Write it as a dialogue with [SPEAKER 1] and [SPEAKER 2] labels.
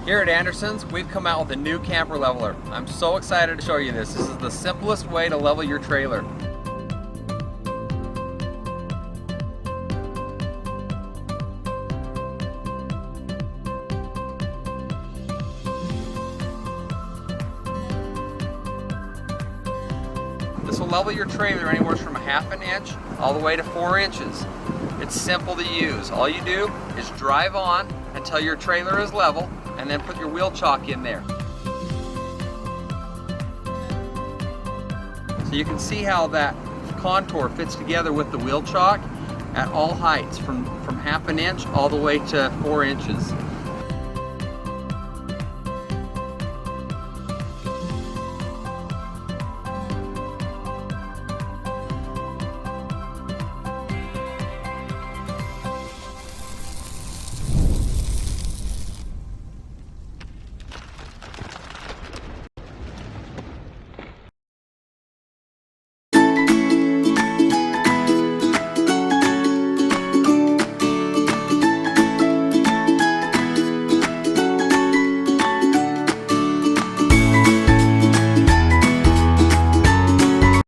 [SPEAKER 1] Here at Andersen's, we've come out with a new camper leveler. I'm so excited to show you this. This is the simplest way to level your trailer. This will level your trailer anywhere from 1/2 inch all the way to 4 inches. It's simple to use. All you do is drive on until your trailer is level and then put your wheel chock in there. So you can see how that contour fits together with the wheel chock at all heights from 1/2 inch all the way to 4 inches.